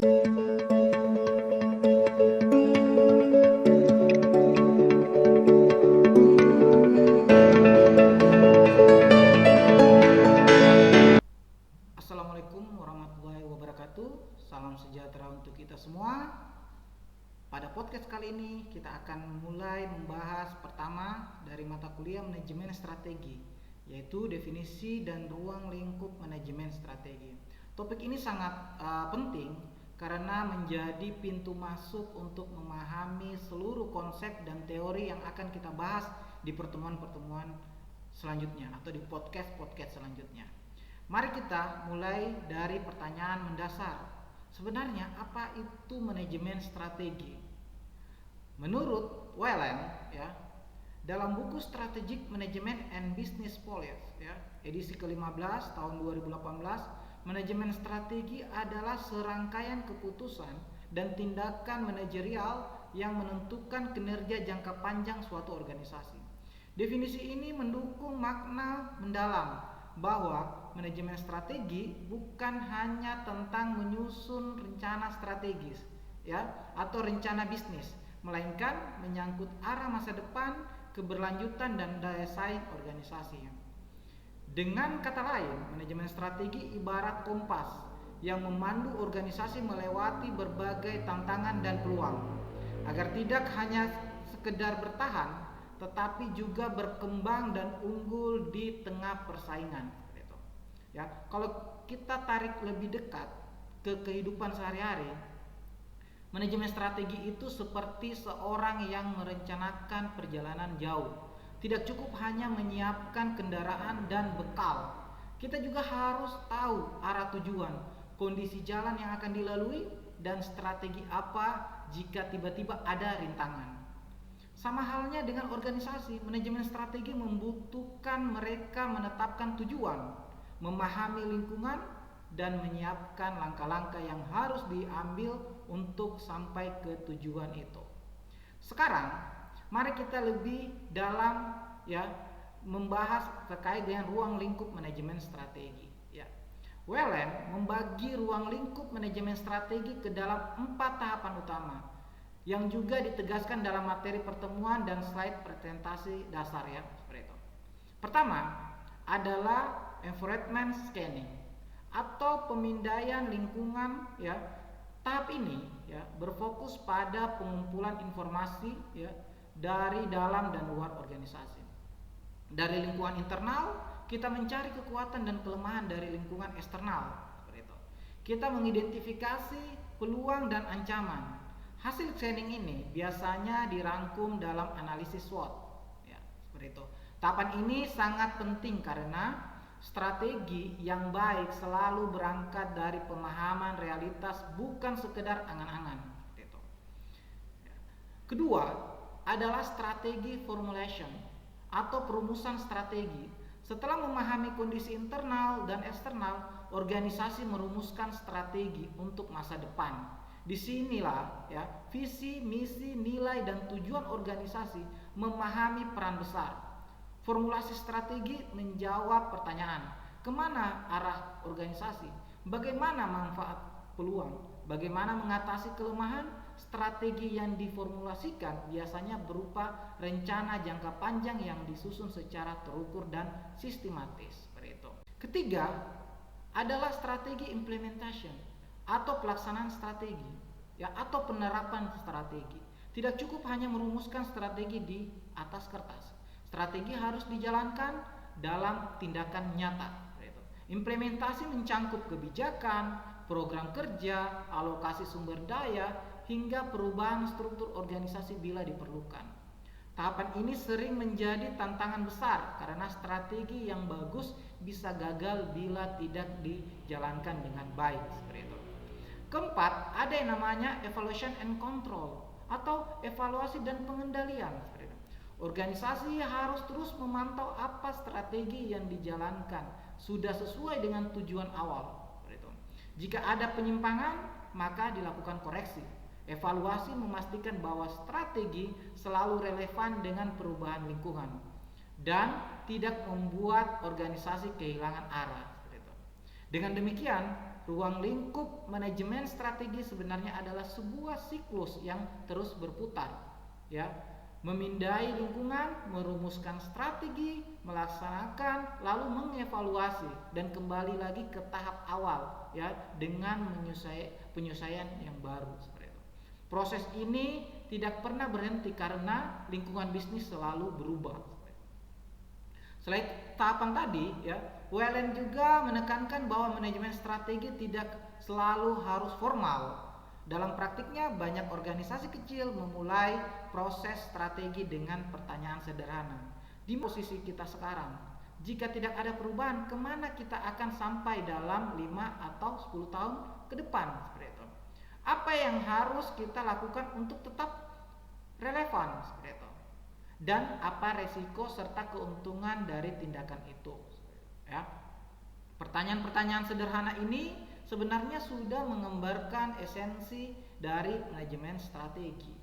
Assalamualaikum warahmatullahi wabarakatuh. Salam sejahtera untuk kita semua. Pada podcast kali ini kita akan mulai membahas pertama dari mata kuliah manajemen strategi, yaitu definisi dan ruang lingkup manajemen strategi. Topik ini sangat penting karena menjadi pintu masuk untuk memahami seluruh konsep dan teori yang akan kita bahas di pertemuan-pertemuan selanjutnya atau di podcast-podcast selanjutnya. Mari kita mulai dari pertanyaan mendasar. Sebenarnya apa itu manajemen strategi? Menurut Whelan, ya, dalam buku Strategic Management and Business Policy, ya, edisi ke-15 tahun 2018, manajemen strategi adalah serangkaian keputusan dan tindakan manajerial yang menentukan kinerja jangka panjang suatu organisasi. Definisi ini mendukung makna mendalam bahwa manajemen strategi bukan hanya tentang menyusun rencana strategis, ya, atau rencana bisnis, melainkan menyangkut arah masa depan, keberlanjutan dan daya saing organisasi. Dengan kata lain, manajemen strategi ibarat kompas yang memandu organisasi melewati berbagai tantangan dan peluang agar tidak hanya sekedar bertahan tetapi juga berkembang dan unggul di tengah persaingan. Ya, kalau kita tarik lebih dekat ke kehidupan sehari-hari, manajemen strategi itu seperti seorang yang merencanakan perjalanan jauh. Tidak cukup hanya menyiapkan kendaraan dan bekal, kita juga harus tahu arah tujuan, kondisi jalan yang akan dilalui, dan strategi apa jika tiba-tiba ada rintangan. Sama halnya dengan organisasi, manajemen strategi membutuhkan mereka menetapkan tujuan, memahami lingkungan, dan menyiapkan langkah-langkah yang harus diambil untuk sampai ke tujuan itu. Sekarang, mari kita lebih dalam, ya, membahas terkait dengan ruang lingkup manajemen strategi. Ya. Whelan membagi ruang lingkup manajemen strategi ke dalam 4 tahapan utama yang juga ditegaskan dalam materi pertemuan dan slide presentasi dasar, ya, seperti itu. Pertama adalah environment scanning atau pemindaian lingkungan, ya. Tahap ini, ya, berfokus pada pengumpulan informasi, ya, dari dalam dan luar organisasi. Dari lingkungan internal, kita mencari kekuatan dan kelemahan dari lingkungan eksternal, seperti itu. Kita mengidentifikasi peluang dan ancaman. Hasil scanning ini biasanya dirangkum dalam analisis SWOT, ya, seperti itu. Tahapan ini sangat penting karena strategi yang baik selalu berangkat dari pemahaman realitas, bukan sekedar angan-angan. Gitu. Kedua adalah strategi formulation atau perumusan strategi. Setelah memahami kondisi internal dan eksternal, organisasi merumuskan strategi untuk masa depan. Disinilah, ya, visi, misi, nilai, dan tujuan organisasi memahami peran besar. Formulasi strategi menjawab pertanyaan, kemana arah organisasi, bagaimana manfaat peluang, bagaimana mengatasi kelemahan. Strategi yang diformulasikan biasanya berupa rencana jangka panjang yang disusun secara terukur dan sistematis. Seperti itu. Ketiga adalah strategi implementation atau pelaksanaan strategi, ya, atau penerapan strategi. Tidak cukup hanya merumuskan strategi di atas kertas. Strategi harus dijalankan dalam tindakan nyata. Implementasi mencangkup kebijakan, program kerja, alokasi sumber daya, hingga perubahan struktur organisasi bila diperlukan. Tahapan ini sering menjadi tantangan besar karena strategi yang bagus bisa gagal bila tidak dijalankan dengan baik. Seperti itu. Keempat, ada yang namanya evaluation and control atau evaluasi dan pengendalian. Organisasi harus terus memantau apa strategi yang dijalankan sudah sesuai dengan tujuan awal. Jika ada penyimpangan, maka dilakukan koreksi. Evaluasi memastikan bahwa strategi selalu relevan dengan perubahan lingkungan dan tidak membuat organisasi kehilangan arah. Dengan demikian, ruang lingkup manajemen strategi sebenarnya adalah sebuah siklus yang terus berputar, ya. Memindai lingkungan, merumuskan strategi, melaksanakan, lalu mengevaluasi dan kembali lagi ke tahap awal, ya, dengan penyelesaian yang baru seperti itu. Proses ini tidak pernah berhenti karena lingkungan bisnis selalu berubah. Selain tahapan tadi, ya, Wellen juga menekankan bahwa manajemen strategi tidak selalu harus formal. Dalam praktiknya, banyak organisasi kecil memulai proses strategi dengan pertanyaan sederhana. Di posisi kita sekarang, jika tidak ada perubahan, kemana kita akan sampai dalam 5 atau 10 tahun ke depan? Seperti itu. Apa yang harus kita lakukan untuk tetap relevan? Seperti itu. Dan apa resiko serta keuntungan dari tindakan itu, ya. Pertanyaan-pertanyaan sederhana ini sebenarnya sudah menggambarkan esensi dari manajemen strategi.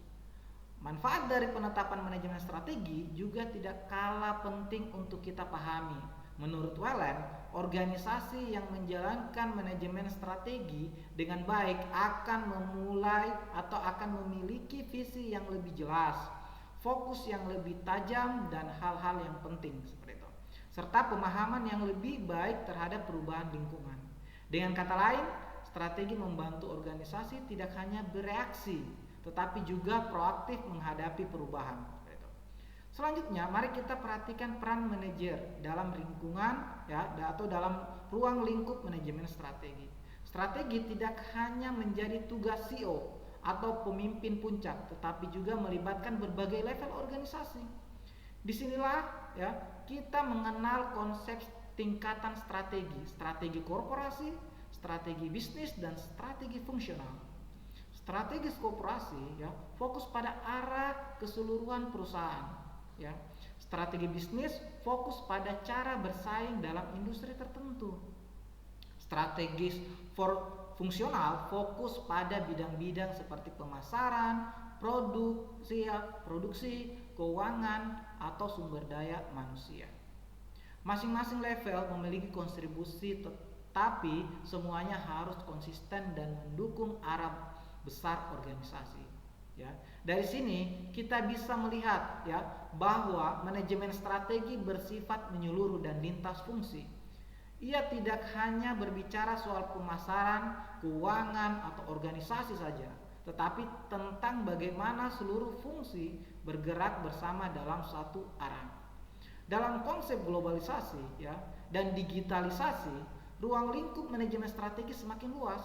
Manfaat dari penetapan manajemen strategi juga tidak kalah penting untuk kita pahami. Menurut Wellen, organisasi yang menjalankan manajemen strategi dengan baik akan memulai atau akan memiliki visi yang lebih jelas, fokus yang lebih tajam, dan hal-hal yang penting seperti itu, serta pemahaman yang lebih baik terhadap perubahan lingkungan. Dengan kata lain, strategi membantu organisasi tidak hanya bereaksi, tetapi juga proaktif menghadapi perubahan. Selanjutnya, mari kita perhatikan peran manajer dalam lingkungan, ya, atau dalam ruang lingkup manajemen strategi. Strategi tidak hanya menjadi tugas CEO atau pemimpin puncak, tetapi juga melibatkan berbagai level organisasi. Disinilah, ya, kita mengenal konsep tingkatan strategi korporasi, strategi bisnis, dan strategi fungsional. Strategi korporasi, ya, fokus pada arah keseluruhan perusahaan, ya. Strategi bisnis fokus pada cara bersaing dalam industri tertentu. Strategis fungsional fokus pada bidang-bidang seperti pemasaran, produksi, keuangan, atau sumber daya manusia. Masing-masing level memiliki kontribusi, tetapi semuanya harus konsisten dan mendukung arah besar organisasi, ya. Dari sini kita bisa melihat, ya, bahwa manajemen strategi bersifat menyeluruh dan lintas fungsi. Ia tidak hanya berbicara soal pemasaran, keuangan, atau organisasi saja, tetapi tentang bagaimana seluruh fungsi bergerak bersama dalam satu arah. Dalam konsep globalisasi, ya, dan digitalisasi, ruang lingkup manajemen strategi semakin luas.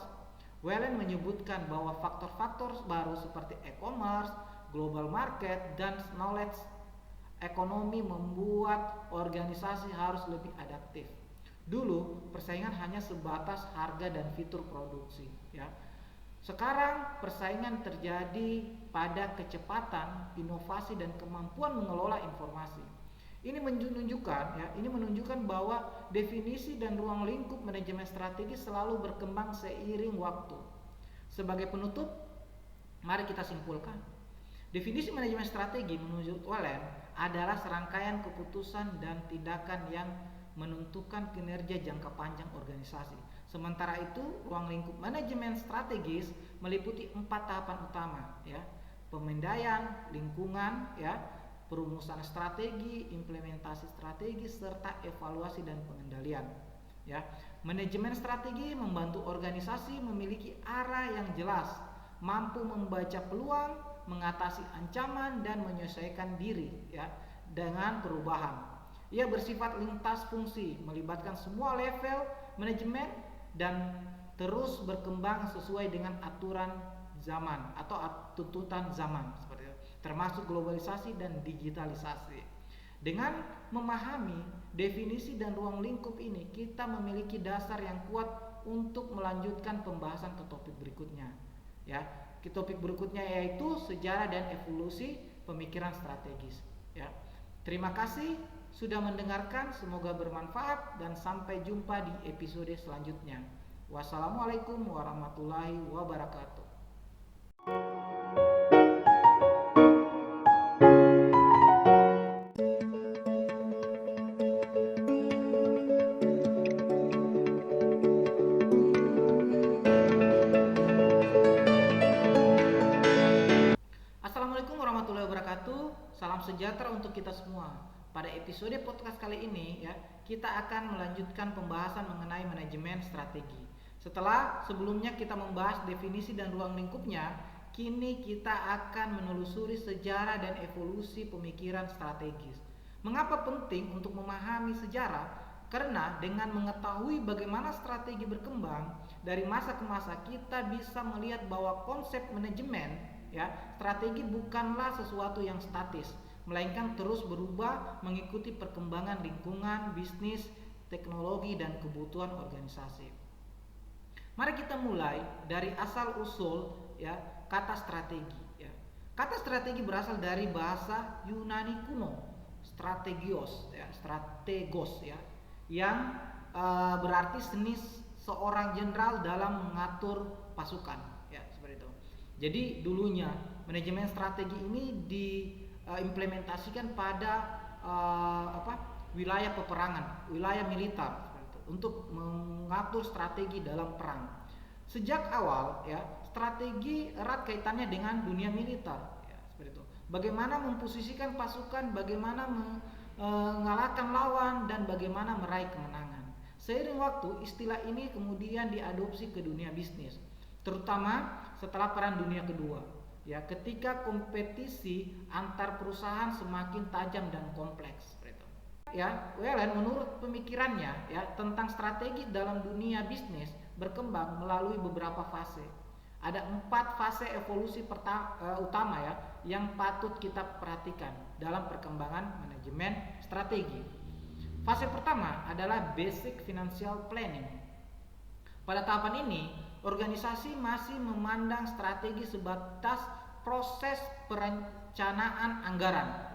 Wellen menyebutkan bahwa faktor-faktor baru seperti e-commerce, global market, dan knowledge ekonomi membuat organisasi harus lebih adaptif. Dulu persaingan hanya sebatas harga dan fitur produksi, ya. Sekarang persaingan terjadi pada kecepatan, inovasi, dan kemampuan mengelola informasi. Ini menunjukkan bahwa definisi dan ruang lingkup manajemen strategi selalu berkembang seiring waktu. Sebagai penutup, mari kita simpulkan. Definisi manajemen strategi menurut Wellen adalah serangkaian keputusan dan tindakan yang menentukan kinerja jangka panjang organisasi. Sementara itu, ruang lingkup manajemen strategis meliputi 4 tahapan utama, ya. Pemindaian lingkungan, ya, perumusan strategi, implementasi strategi, serta evaluasi dan pengendalian, ya. Manajemen strategi membantu organisasi memiliki arah yang jelas, mampu membaca peluang, mengatasi ancaman, dan menyesuaikan diri, ya, dengan perubahan. Ia bersifat lintas fungsi, melibatkan semua level manajemen dan terus berkembang sesuai dengan aturan zaman atau tuntutan zaman, seperti itu, termasuk globalisasi dan digitalisasi. Dengan memahami definisi dan ruang lingkup ini, kita memiliki dasar yang kuat untuk melanjutkan pembahasan ke topik berikutnya, ya. Topik berikutnya yaitu sejarah dan evolusi pemikiran strategis, ya. Terima kasih sudah mendengarkan, semoga bermanfaat dan sampai jumpa di episode selanjutnya. Wassalamualaikum warahmatullahi wabarakatuh. salam sejahtera untuk kita semua. Pada episode podcast kali ini ya, kita akan melanjutkan pembahasan mengenai manajemen strategi. Setelah sebelumnya kita membahas definisi dan ruang lingkupnya, kini kita akan menelusuri sejarah dan evolusi pemikiran strategis. Mengapa penting untuk memahami sejarah? Karena dengan mengetahui bagaimana strategi berkembang dari masa ke masa, kita bisa melihat bahwa konsep manajemen ya, strategi bukanlah sesuatu yang statis, melainkan terus berubah mengikuti perkembangan lingkungan, bisnis, teknologi dan kebutuhan organisasi. Mari kita mulai dari asal usul ya, kata strategi ya. Kata strategi berasal dari bahasa Yunani kuno, strategios ya, yang berarti seni seorang jenderal dalam mengatur pasukan ya, seperti itu. Jadi dulunya manajemen strategi ini diimplementasikan pada wilayah peperangan, wilayah militer seperti itu, untuk mengatur strategi dalam perang. Sejak awal ya, strategi erat kaitannya dengan dunia militer ya, seperti itu. Bagaimana memposisikan pasukan, bagaimana mengalahkan lawan, dan bagaimana meraih kemenangan. Seiring waktu, istilah ini kemudian diadopsi ke dunia bisnis, terutama setelah Perang Dunia Kedua. Ya, ketika kompetisi antar perusahaan semakin tajam dan kompleks. Ya, Wellen menurut pemikirannya ya tentang strategi dalam dunia bisnis berkembang melalui beberapa fase. Ada 4 fase evolusi utama ya yang patut kita perhatikan dalam perkembangan manajemen strategi. Fase pertama adalah basic financial planning. Pada tahapan ini, organisasi masih memandang strategi sebatas proses perencanaan anggaran.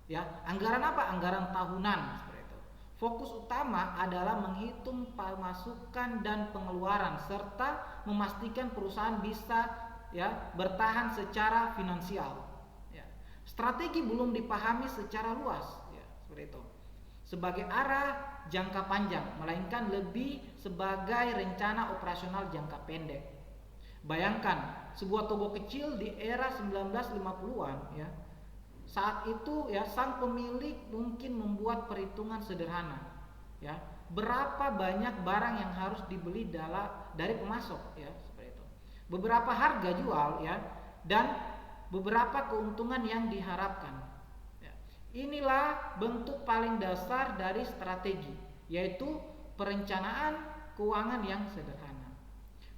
Ya, anggaran apa? Anggaran tahunan seperti itu. Fokus utama adalah menghitung pemasukan dan pengeluaran serta memastikan perusahaan bisa ya bertahan secara finansial. Ya. Strategi belum dipahami secara luas ya, seperti itu. Sebagai arah jangka panjang, melainkan lebih sebagai rencana operasional jangka pendek. Bayangkan sebuah toko kecil di era 1950-an ya. Saat itu ya sang pemilik mungkin membuat perhitungan sederhana ya, berapa banyak barang yang harus dibeli dari pemasok ya, seperti itu. Beberapa harga jual ya, dan beberapa keuntungan yang diharapkan. Ya. Inilah bentuk paling dasar dari strategi, yaitu perencanaan keuangan yang sederhana.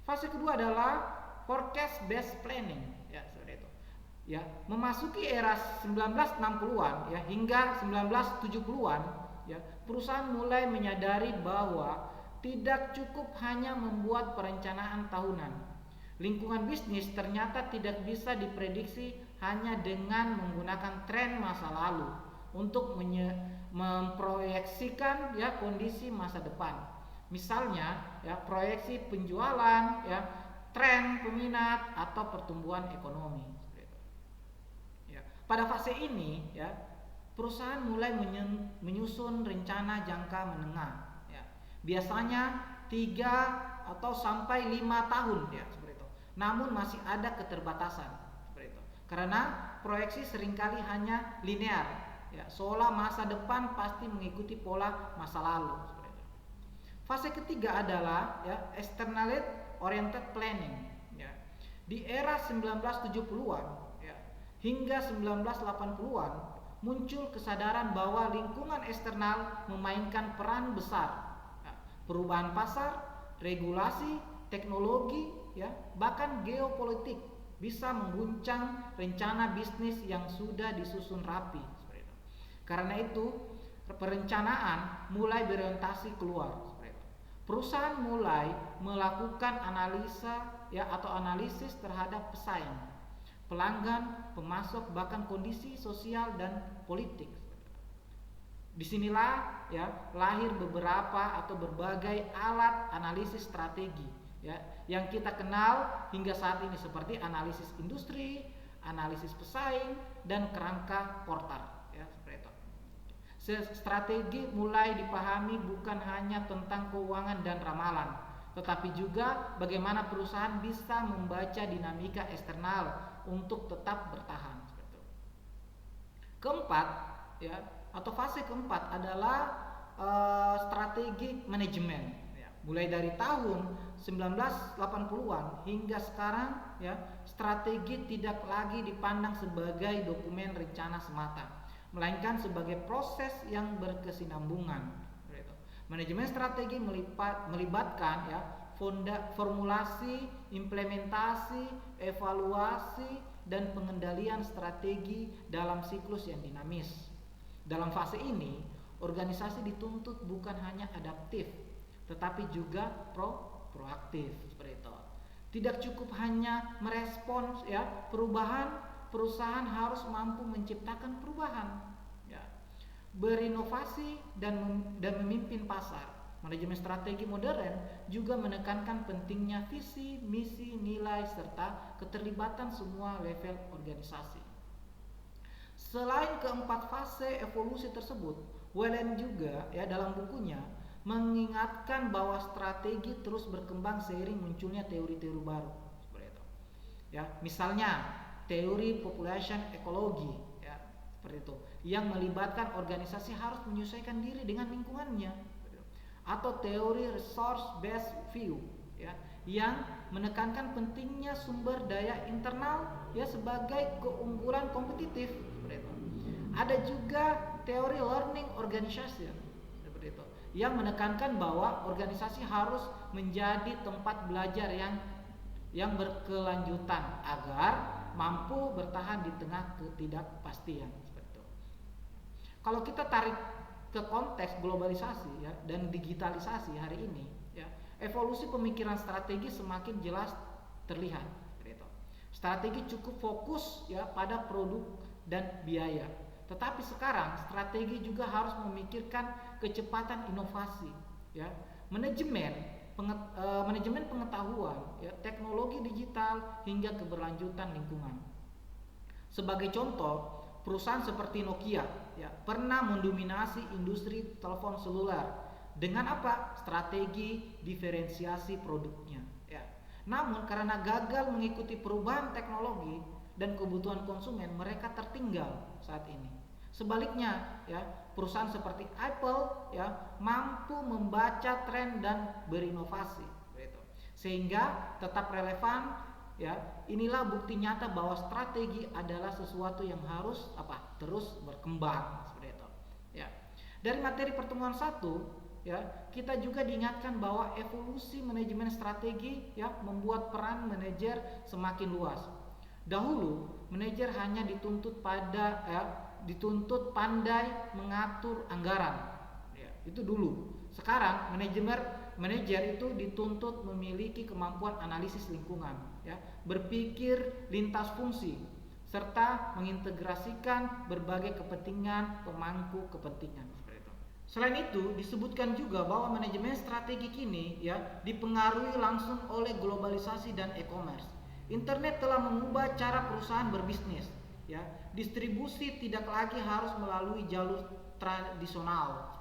Fase kedua adalah forecast based planning ya, seperti itu. Ya, memasuki era 1960-an ya hingga 1970-an ya, perusahaan mulai menyadari bahwa tidak cukup hanya membuat perencanaan tahunan. Lingkungan bisnis ternyata tidak bisa diprediksi hanya dengan menggunakan tren masa lalu untuk memproyeksikan ya kondisi masa depan. Misalnya ya proyeksi penjualan ya, tren peminat atau pertumbuhan ekonomi. Pada fase ini ya, perusahaan mulai menyusun rencana jangka menengah ya. Biasanya 3 atau sampai 5 tahun ya, seperti itu. Namun masih ada keterbatasan seperti itu. Karena proyeksi seringkali hanya linear ya, seolah masa depan pasti mengikuti pola masa lalu seperti itu. Fase ketiga adalah ya externality oriented planning ya. Di era 1970-an hingga 1980-an muncul kesadaran bahwa lingkungan eksternal memainkan peran besar. Perubahan pasar, regulasi, teknologi, ya, bahkan geopolitik bisa mengguncang rencana bisnis yang sudah disusun rapi. Karena itu, perencanaan mulai berorientasi keluar. Perusahaan mulai melakukan analisa ya atau analisis terhadap pesaing, pelanggan, pemasok, bahkan kondisi sosial dan politik. Disinilah ya lahir beberapa atau berbagai alat analisis strategi ya yang kita kenal hingga saat ini, seperti analisis industri, analisis pesaing, dan kerangka Porter ya, seperti itu. Strategi mulai dipahami bukan hanya tentang keuangan dan ramalan, tetapi juga bagaimana perusahaan bisa membaca dinamika eksternal untuk tetap bertahan. Keempat, ya, atau fase keempat adalah strategi manajemen. Ya. Mulai dari tahun 1980-an hingga sekarang, ya, strategi tidak lagi dipandang sebagai dokumen rencana semata, melainkan sebagai proses yang berkesinambungan. Manajemen strategi melibatkan, ya, formulasi, implementasi, evaluasi, dan pengendalian strategi dalam siklus yang dinamis. Dalam fase ini, organisasi dituntut bukan hanya adaptif, tetapi juga proaktif, seperti itu. Tidak cukup hanya merespons, ya, perubahan, perusahaan harus mampu menciptakan perubahan, ya, berinovasi dan memimpin pasar. Manajemen strategi modern juga menekankan pentingnya visi, misi, nilai, serta keterlibatan semua level organisasi. Selain keempat fase evolusi tersebut, Wellen juga, ya, dalam bukunya mengingatkan bahwa strategi terus berkembang seiring munculnya teori-teori baru. Seperti itu. Ya, misalnya teori population ecology, ya, seperti itu, yang melibatkan organisasi harus menyesuaikan diri dengan lingkungannya, atau teori resource based view, ya, yang menekankan pentingnya sumber daya internal, ya, sebagai keunggulan kompetitif, seperti itu. Ada juga teori learning organization, seperti itu, yang menekankan bahwa organisasi harus menjadi tempat belajar yang berkelanjutan agar mampu bertahan di tengah ketidakpastian, seperti itu. Kalau kita tarik ke konteks globalisasi, ya, dan digitalisasi hari ini, ya, evolusi pemikiran strategi semakin jelas terlihat. Gitu. Strategi cukup fokus, ya, pada produk dan biaya, tetapi sekarang strategi juga harus memikirkan kecepatan inovasi, ya, manajemen pengetahuan, ya, teknologi digital hingga keberlanjutan lingkungan. Sebagai contoh, perusahaan seperti Nokia, ya, pernah mendominasi industri telepon seluler dengan apa? Strategi diferensiasi produknya, ya. Namun karena gagal mengikuti perubahan teknologi dan kebutuhan konsumen, mereka tertinggal saat ini. Sebaliknya, ya, perusahaan seperti Apple, ya, mampu membaca tren dan berinovasi, gitu, sehingga tetap relevan. Ya, inilah bukti nyata bahwa strategi adalah sesuatu yang harus terus berkembang, seperti itu. Ya. Dari materi pertemuan 1, ya, kita juga diingatkan bahwa evolusi manajemen strategi, ya, membuat peran manajer semakin luas. Dahulu, manajer hanya dituntut pandai mengatur anggaran. Ya, itu dulu. Sekarang manajer itu dituntut memiliki kemampuan analisis lingkungan, ya, berpikir lintas fungsi, serta mengintegrasikan berbagai kepentingan pemangku kepentingan. Selain itu, disebutkan juga bahwa manajemen strategi kini, ya, dipengaruhi langsung oleh globalisasi dan e-commerce. Internet telah mengubah cara perusahaan berbisnis, ya. Distribusi tidak lagi harus melalui jalur tradisional.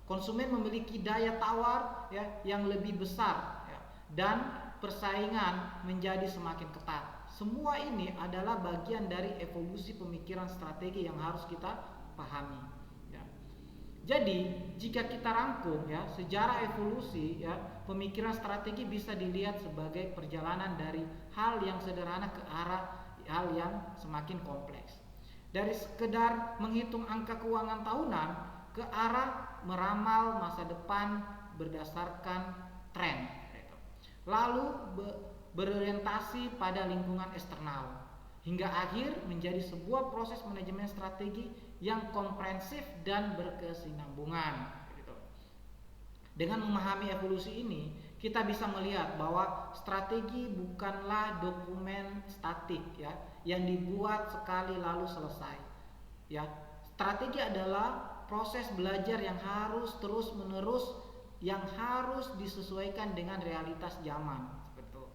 Konsumen memiliki daya tawar, ya, yang lebih besar, ya, dan persaingan menjadi semakin ketat. Semua ini adalah bagian dari evolusi pemikiran strategi yang harus kita pahami. Ya. Jadi jika kita rangkum, ya, sejarah evolusi, ya, pemikiran strategi bisa dilihat sebagai perjalanan dari hal yang sederhana ke arah hal yang semakin kompleks. Dari sekedar menghitung angka keuangan tahunan ke arah meramal masa depan berdasarkan tren, lalu berorientasi pada lingkungan eksternal, hingga akhir menjadi sebuah proses manajemen strategi yang komprehensif dan berkesinambungan. Dengan memahami evolusi ini, kita bisa melihat bahwa strategi bukanlah dokumen statik, ya, yang dibuat sekali lalu selesai. Ya, strategi adalah proses belajar yang harus terus-menerus, yang harus disesuaikan dengan realitas zaman. Betul.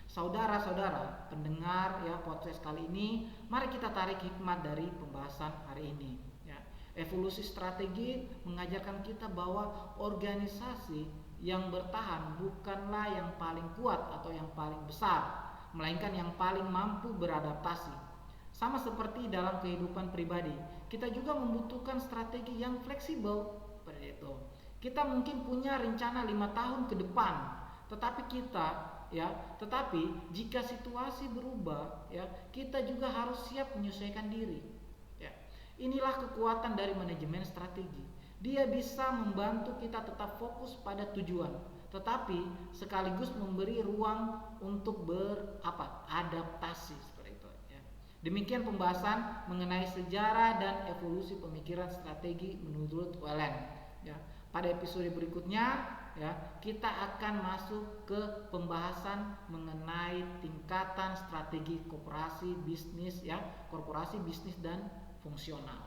Saudara-saudara pendengar, ya, podcast kali ini, mari kita tarik hikmat dari pembahasan hari ini. Ya. Evolusi strategi mengajarkan kita bahwa organisasi yang bertahan bukanlah yang paling kuat atau yang paling besar, melainkan yang paling mampu beradaptasi. Sama seperti dalam kehidupan pribadi, kita juga membutuhkan strategi yang fleksibel seperti itu. Kita mungkin punya rencana 5 tahun ke depan, tetapi tetapi jika situasi berubah, ya, kita juga harus siap menyesuaikan diri. Ya. Inilah kekuatan dari manajemen strategi. Dia bisa membantu kita tetap fokus pada tujuan, tetapi sekaligus memberi ruang untuk beradaptasi seperti itu. Ya. Demikian pembahasan mengenai sejarah dan evolusi pemikiran strategi menurut Wellen. Ya. Pada episode berikutnya, ya, kita akan masuk ke pembahasan mengenai tingkatan strategi korporasi bisnis, ya, korporasi bisnis dan fungsional.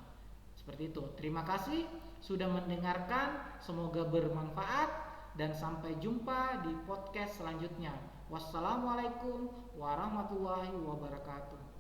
Seperti itu. Terima kasih sudah mendengarkan, semoga bermanfaat dan sampai jumpa di podcast selanjutnya. Wassalamualaikum warahmatullahi wabarakatuh.